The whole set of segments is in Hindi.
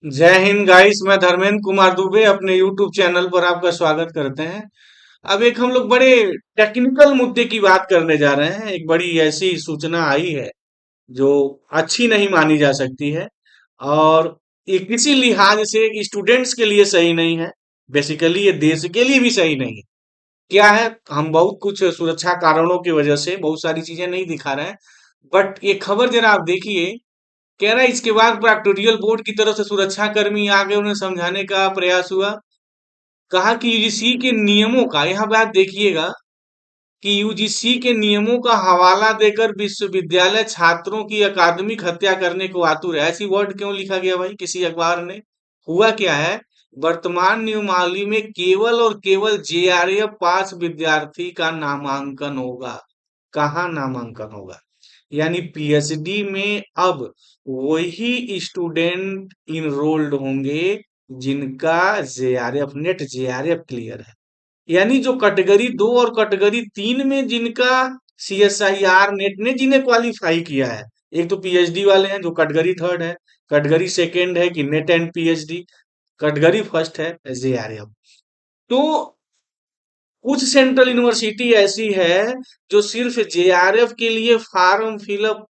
जय हिंद गाइस। मैं धर्मेंद्र कुमार दुबे अपने यूट्यूब चैनल पर आपका स्वागत करते हैं। अब एक हम लोग बड़े टेक्निकल मुद्दे की बात करने जा रहे हैं। एक बड़ी ऐसी सूचना आई है जो अच्छी नहीं मानी जा सकती है और ये किसी लिहाज से स्टूडेंट्स के लिए सही नहीं है। बेसिकली ये देश के लिए भी सही नहीं है। क्या है, हम बहुत कुछ सुरक्षा कारणों की वजह से बहुत सारी चीजें नहीं दिखा रहे हैं, बट ये खबर जरा आप देखिए। कह रहा है इसके बाद प्रोक्टोरियल बोर्ड की तरफ से सुरक्षा कर्मी आ गए, उन्हें समझाने का प्रयास हुआ। कहा कि यूजीसी के नियमों का, यहाँ बात देखिएगा, कि यूजीसी के नियमों का हवाला देकर विश्वविद्यालय छात्रों की अकादमिक हत्या करने को आतुर है। ऐसी वर्ड क्यों लिखा गया भाई किसी अखबार ने? हुआ क्या है, वर्तमान नियमावली में केवल और केवल जेआरएफ पास विद्यार्थी का नामांकन होगा। कहाँ नामांकन होगा? यानी पीएचडी में अब वही स्टूडेंट इनरोल्ड होंगे जिनका जेआरएफ नेट जेआरएफ क्लियर है। यानी जो कैटेगरी 2 और कैटेगरी 3 में जिनका सीएसआईआर नेट ने जिन्हें क्वालिफाई किया है। एक तो पीएचडी वाले हैं जो कैटेगरी 3 है, कैटेगरी 2 है कि नेट एंड पीएचडी, कैटेगरी 1 है जेआरएफ। तो कुछ सेंट्रल यूनिवर्सिटी ऐसी है जो सिर्फ जेआरएफ के लिए फॉर्म फिलअप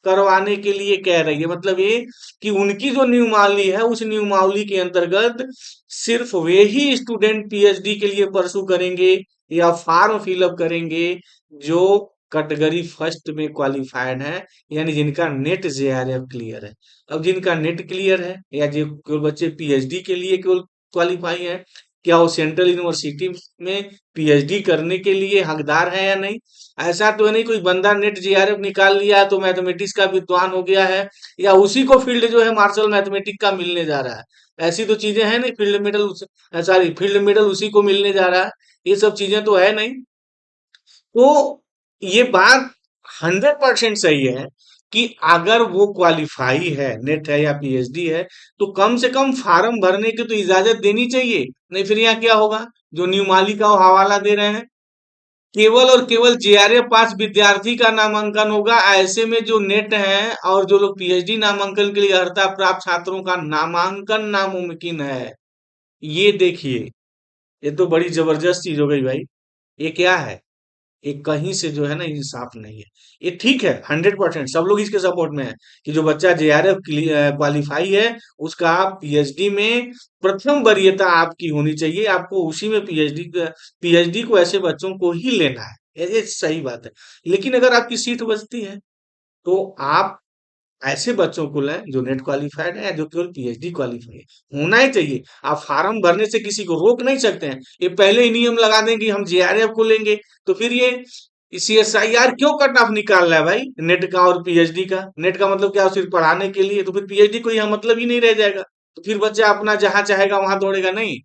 करवाने के लिए कह रही है। मतलब ये कि उनकी जो नियमावली है उस नियमावली के अंतर्गत सिर्फ वे ही स्टूडेंट पीएचडी के लिए परसू करेंगे या फॉर्म फिलअप करेंगे जो कैटेगरी 1 में क्वालिफाइड है, यानी जिनका नेट जेआरएफ क्लियर है। अब जिनका नेट क्लियर है या जो केवल बच्चे पीएचडी के लिए केवल क्वालिफाई है, क्या वो सेंट्रल यूनिवर्सिटी में पीएचडी करने के लिए हकदार है या नहीं? ऐसा तो है नहीं कोई बंदा नेट जेआरएफ निकाल लिया है तो मैथमेटिक्स का विद्वान हो गया है या उसी को फील्ड जो है मार्शल मैथमेटिक्स का मिलने जा रहा है। ऐसी तो चीजें हैं नहीं, field medal, sorry, field medal उसी को मिलने जा रहा है। ये सब चीजें तो है नहीं। तो ये बात 100% सही है कि अगर वो क्वालिफाई है, नेट है या पीएचडी है, तो कम से कम फार्म भरने की तो इजाजत देनी चाहिए। नहीं फिर यहाँ क्या होगा, जो न्यूमाली का वो हवाला दे रहे हैं, केवल और केवल जेआरएफ पास विद्यार्थी का नामांकन होगा। ऐसे में जो नेट है और जो लोग पीएचडी नामांकन के लिए अर्हता प्राप्त छात्रों का नामांकन नामुमकिन है। ये देखिए, ये तो बड़ी जबरदस्त चीज हो गई भाई। ये क्या है? ये कहीं से जो है ना इंसाफ नहीं है। ये ठीक है, 100% सब लोग इसके सपोर्ट में है कि जो बच्चा जेआरएफ क्वालिफाई है उसका आप पीएचडी में प्रथम वरीयता आपकी होनी चाहिए, आपको उसी में पीएचडी को ऐसे बच्चों को ही लेना है। ये सही बात है। लेकिन अगर आपकी सीट बचती है तो आप ऐसे बच्चों को लें जो नेट क्वालिफाइड है या जो केवल पीएचडी क्वालिफाइड है, होना ही चाहिए। आप फार्म भरने से किसी को रोक नहीं सकते हैं। ये पहले ही नियम लगा दें कि हम जेआरएफ को लेंगे, तो फिर ये सीएसआईआर क्यों कट ऑफ निकाल रहा है भाई नेट का और पीएचडी का? नेट का मतलब क्या, सिर्फ पढ़ाने के लिए? तो फिर पीएचडी को यहाँ मतलब ही नहीं रह जाएगा। तो फिर बच्चा अपना जहां चाहेगा वहां दौड़ेगा नहीं।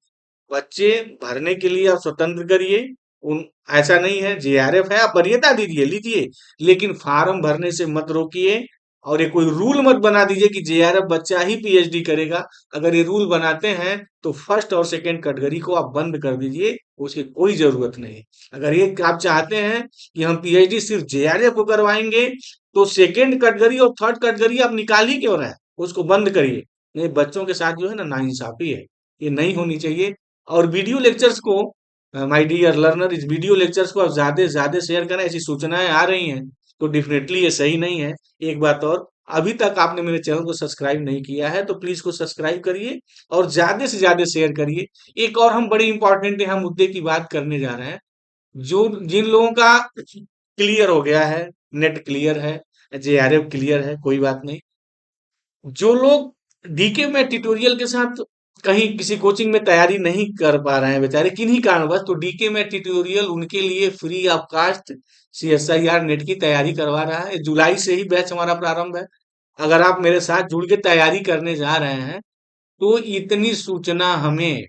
बच्चे भरने के लिए आप स्वतंत्र करिए। उन ऐसा नहीं है, जेआरएफ है आप वरीयता दीजिए, लीजिए, लेकिन फार्म भरने से मत रोकिए। और ये कोई रूल मत बना दीजिए कि जेआरएफ बच्चा ही पीएचडी करेगा। अगर ये रूल बनाते हैं तो फर्स्ट और सेकंड कैटेगरी को आप बंद कर दीजिए, उसकी कोई जरूरत नहीं है। अगर ये आप चाहते हैं कि हम पीएचडी सिर्फ जेआरएफ को करवाएंगे तो सेकंड कैटेगरी और थर्ड कैटेगरी आप निकाल ही क्यों रहे हैं? उसको बंद करिए। ये बच्चों के साथ जो है ना नाइंसाफी है, ये नहीं होनी चाहिए। और वीडियो लेक्चर्स को, माय डियर लर्नर, इस वीडियो लेक्चर्स को आप ज्यादा से ज्यादा शेयर करें। ऐसी सूचनाएं आ रही हैं तो डेफिनेटली ये सही नहीं है। एक बात और, अभी तक आपने मेरे चैनल को सब्सक्राइब नहीं किया है तो प्लीज को सब्सक्राइब करिए और ज्यादा से ज्यादा शेयर करिए। एक और हम बड़ी इंपॉर्टेंट यहाँ मुद्दे की बात करने जा रहे हैं। जो जिन लोगों का क्लियर हो गया है, नेट क्लियर है, जेआरएफ क्लियर है, कोई बात नहीं। जो लोग डीके में ट्यूटोरियल के साथ कहीं किसी कोचिंग में तैयारी नहीं कर पा रहे हैं बेचारे किन्हीं कारणवश, तो डीके में ट्यूटोरियल उनके लिए free of cost CSIR NET की तैयारी करवा रहा है। जुलाई से ही बैच हमारा प्रारंभ है। अगर आप मेरे साथ जुड़ के तैयारी करने जा रहे हैं तो इतनी सूचना हमें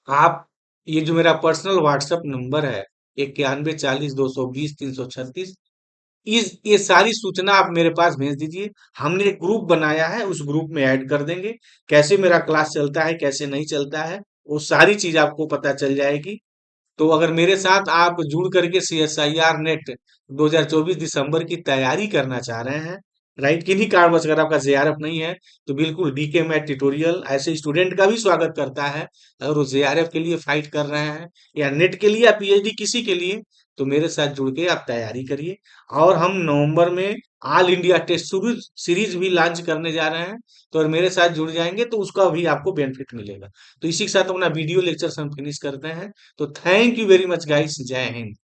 आप, ये जो मेरा पर्सनल व्हाट्सएप नंबर है, 9140 220 336, इस ये सारी सूचना आप मेरे पास भेज दीजिए। हमने एक ग्रुप बनाया है, उस ग्रुप में ऐड कर देंगे। कैसे मेरा क्लास चलता है, कैसे नहीं चलता है, वो सारी चीज आपको पता चल जाएगी। तो अगर मेरे साथ आप जुड़ करके सीएसआईआर नेट 2024 दिसंबर की तैयारी करना चाह रहे हैं, राइट, किन्हीं कारणवश अगर आपका जेआरएफ नहीं है तो बिल्कुल डीके मैथ ट्यूटोरियल ऐसे स्टूडेंट का भी स्वागत करता है। अगर वो जेआरएफ के लिए फाइट कर रहे हैं या नेट के लिए या पीएचडी किसी के लिए, तो मेरे साथ जुड़ के आप तैयारी करिए। और हम नवंबर में ऑल इंडिया टेस्ट सीरीज भी लॉन्च करने जा रहे हैं। तो अगर मेरे साथ जुड़ जाएंगे तो उसका भी आपको बेनिफिट मिलेगा। तो इसी के साथ अपना वीडियो लेक्चर हम फिनिश करते हैं। तो thank you very much guys, जय हिंद।